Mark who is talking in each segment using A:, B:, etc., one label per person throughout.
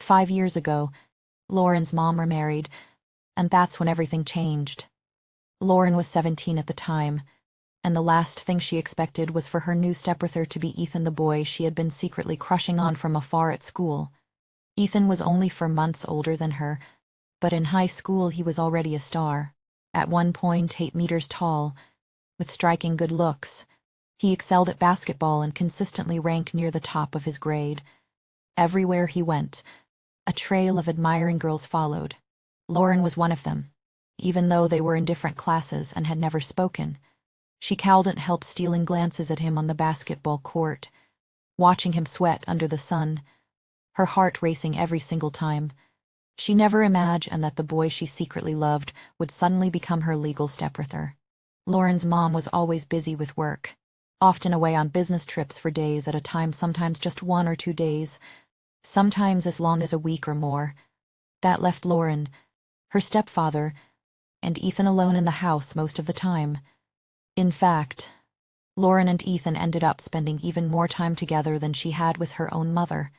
A: 5 years ago, Lauren's mom remarried, and that's when everything changed. Lauren was 17 at the time, and the last thing she expected was for her new stepbrother to be Ethan, the boy she had been secretly crushing on from afar at school. Ethan was only 4 months older than her, but in high school he was already a star. At 1.8 meters tall, with striking good looks, he excelled at basketball and consistently ranked near the top of his grade. Everywhere he went, a trail of admiring girls followed. Lauren was one of them. Even though they were in different classes and had never spoken, she couldn't help stealing glances at him on the basketball court, watching him sweat under the sun, her heart racing every single time. She never imagined that the boy she secretly loved would suddenly become her legal stepbrother. Lauren's mom was always busy with work, often away on business trips for days at a time, sometimes just 1 or 2 days, sometimes as long as a week or more. That left Lauren, her stepfather, and Ethan alone in the house most of the time. In fact, Lauren and Ethan ended up spending even more time together than she had with her own mother.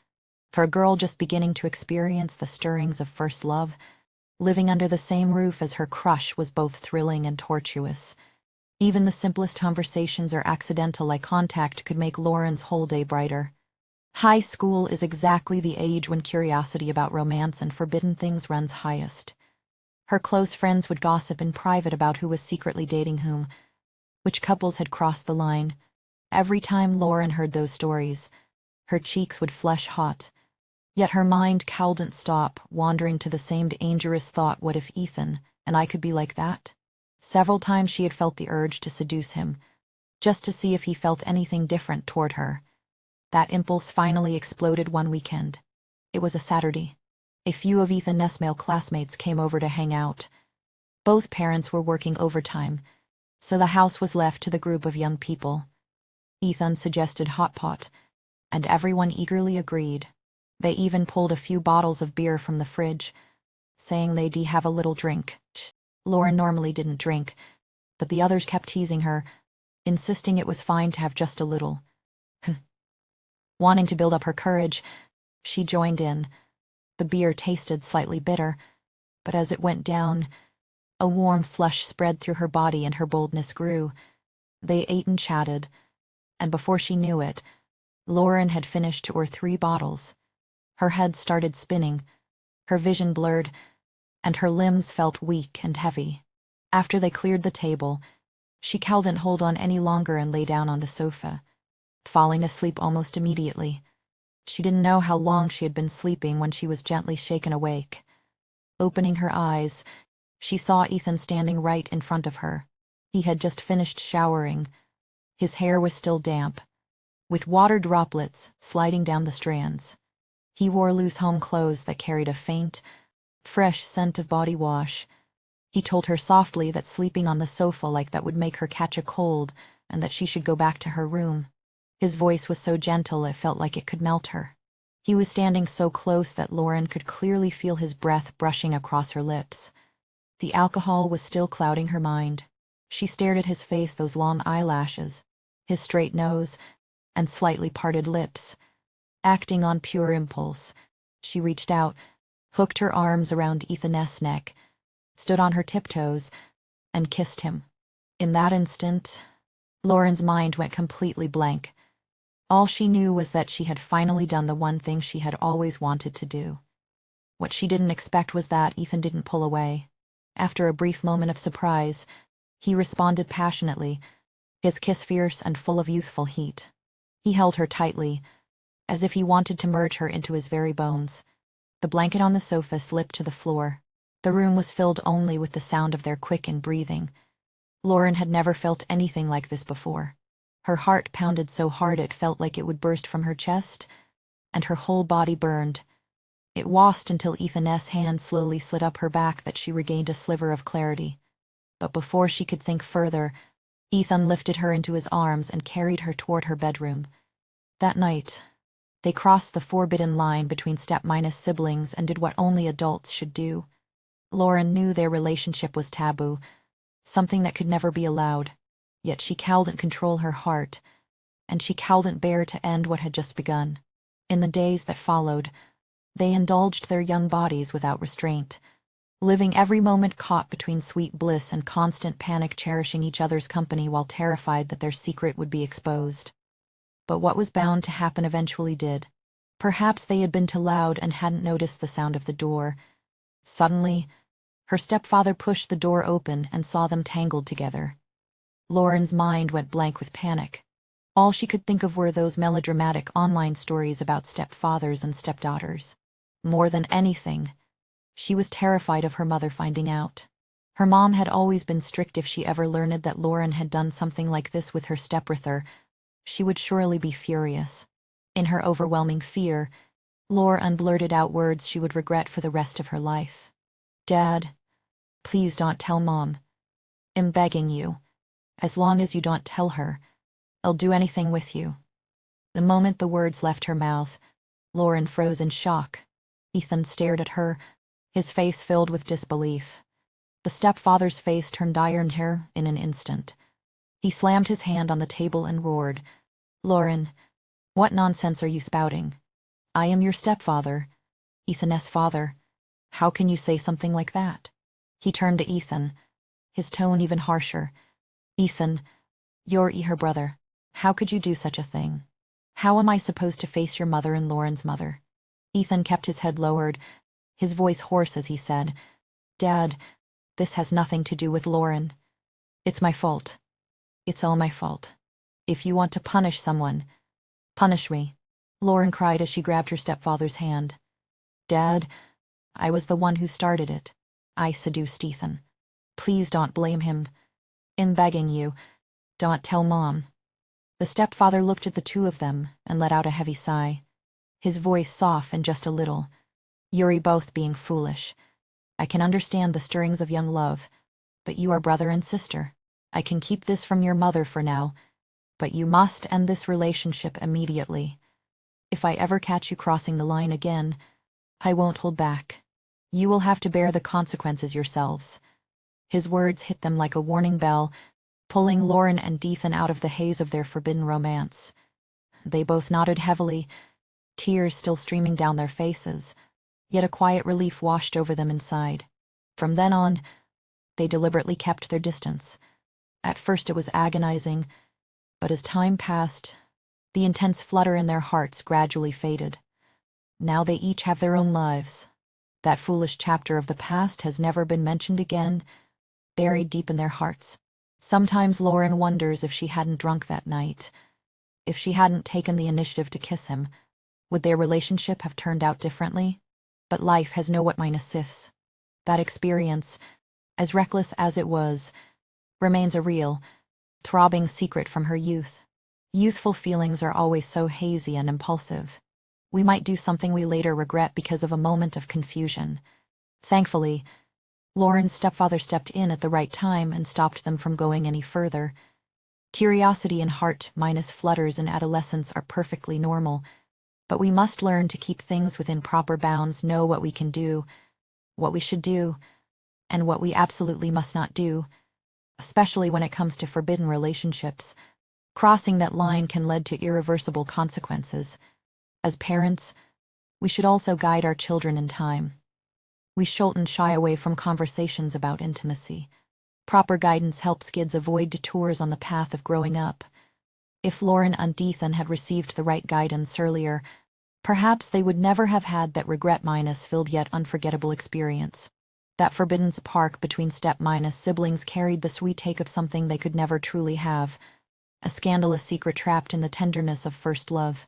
A: For a girl just beginning to experience the stirrings of first love, living under the same roof as her crush was both thrilling and tortuous. Even the simplest conversations or accidental eye contact could make Lauren's whole day brighter. High school is exactly the age when curiosity about romance and forbidden things runs highest. Her close friends would gossip in private about who was secretly dating whom, which couples had crossed the line. Every time Lauren heard those stories, her cheeks would flush hot. Yet her mind couldn't stop wandering to the same dangerous thought: what if Ethan and I could be like that? Several times she had felt the urge to seduce him, just to see if he felt anything different toward her. That impulse finally exploded one weekend. It was a Saturday. A few of Ethan's male classmates came over to hang out. Both parents were working overtime, so the house was left to the group of young people. Ethan suggested hot pot, and everyone eagerly agreed. They even pulled a few bottles of beer from the fridge, saying they'd have a little drink. Lauren normally didn't drink, but the others kept teasing her, insisting it was fine to have just a little. Wanting to build up her courage, she joined in. The beer tasted slightly bitter, but as it went down, a warm flush spread through her body and her boldness grew. They ate and chatted, and before she knew it, Lauren had finished 2 or 3 bottles. Her head started spinning, her vision blurred, and her limbs felt weak and heavy. After they cleared the table, she couldn't hold on any longer and lay down on the sofa, falling asleep almost immediately. She didn't know how long she had been sleeping when she was gently shaken awake. Opening her eyes, she saw Ethan standing right in front of her. He had just finished showering. His hair was still damp, with water droplets sliding down the strands. He wore loose home clothes that carried a faint, fresh scent of body wash. He told her softly that sleeping on the sofa like that would make her catch a cold and that she should go back to her room. His voice was so gentle it felt like it could melt her. He was standing so close that Lauren could clearly feel his breath brushing across her lips. The alcohol was still clouding her mind. She stared at his face, those long eyelashes, his straight nose, and slightly parted lips. Acting on pure impulse, she reached out, hooked her arms around Ethan's neck, stood on her tiptoes, and kissed him. In that instant, Lauren's mind went completely blank. All she knew was that she had finally done the one thing she had always wanted to do. What she didn't expect was that Ethan didn't pull away. After a brief moment of surprise, he responded passionately, his kiss fierce and full of youthful heat. He held her tightly, as if he wanted to merge her into his very bones. The blanket on the sofa slipped to the floor. The room was filled only with the sound of their quickened breathing. Lauren had never felt anything like this before. Her heart pounded so hard it felt like it would burst from her chest, and her whole body burned. It washed until Ethan's hand slowly slid up her back that she regained a sliver of clarity. But before she could think further, Ethan lifted her into his arms and carried her toward her bedroom. That night, they crossed the forbidden line between step-siblings and did what only adults should do. Lauren knew their relationship was taboo, something that could never be allowed, yet she couldn't control her heart, and she couldn't bear to end what had just begun. In the days that followed, They indulged their young bodies without restraint, living every moment caught between sweet bliss and constant panic, cherishing each other's company while terrified that their secret would be exposed. But what was bound to happen eventually did. Perhaps they had been too loud and hadn't noticed the sound of the door. Suddenly, her stepfather pushed the door open and saw them tangled together. Lauren's mind went blank with panic. All she could think of were those melodramatic online stories about stepfathers and stepdaughters. More than anything, she was terrified of her mother finding out. Her mom had always been strict. If she ever learned that Lauren had done something like this with her stepbrother, she would surely be furious. In her overwhelming fear, Lauren blurted out words she would regret for the rest of her life. "Dad, please don't tell Mom. I'm begging you. As long as you don't tell her, I'll do anything with you." The moment the words left her mouth, Lauren froze in shock. Ethan stared at her, his face filled with disbelief. The stepfather's face turned iron hair in an instant. He slammed his hand on the table and roared, "Lauren, what nonsense are you spouting? I am your stepfather, Ethan's father. How can you say something like that?" He turned to Ethan, his tone even harsher. "Ethan, you're her brother. How could you do such a thing? How am I supposed to face your mother and Lauren's mother?" Ethan kept his head lowered, his voice hoarse as he said, "Dad, this has nothing to do with Lauren. It's my fault. It's all my fault. If you want to punish someone, punish me," Lauren cried as she grabbed her stepfather's hand. "Dad, I was the one who started it. I seduced Ethan. Please don't blame him. I'm begging you, don't tell Mom." The stepfather looked at the two of them and let out a heavy sigh. His voice softened just a little. "You're both being foolish. I can understand the stirrings of young love, but you are brother and sister. I can keep this from your mother for now, but you must end this relationship immediately. If I ever catch you crossing the line again, I won't hold back. You will have to bear the consequences yourselves." His words hit them like a warning bell, pulling Lauren and Ethan out of the haze of their forbidden romance. They both nodded heavily, tears still streaming down their faces, yet a quiet relief washed over them inside. From then on, they deliberately kept their distance. At first it was agonizing, but as time passed, the intense flutter in their hearts gradually faded. Now they each have their own lives. That foolish chapter of the past has never been mentioned again, buried deep in their hearts. Sometimes Lauren wonders if she hadn't drunk that night, if she hadn't taken the initiative to kiss him, would their relationship have turned out differently? But life has no what minus ifs. That experience, as reckless as it was, remains a real, throbbing secret from her youth. Youthful feelings are always so hazy and impulsive. We might do something we later regret because of a moment of confusion. Thankfully, Lauren's stepfather stepped in at the right time and stopped them from going any further. Curiosity and heart minus flutters in adolescence are perfectly normal, but we must learn to keep things within proper bounds, know what we can do, what we should do, and what we absolutely must not do, especially when it comes to forbidden relationships. Crossing that line can lead to irreversible consequences. As parents, we should also guide our children in time. We shouldn't shy away from conversations about intimacy. Proper guidance helps kids avoid detours on the path of growing up. If Lauren and Ethan had received the right guidance earlier, perhaps they would never have had that regret-filled yet unforgettable experience. That forbidden spark between step-siblings carried the sweet take of something they could never truly have, a scandalous secret trapped in the tenderness of first love.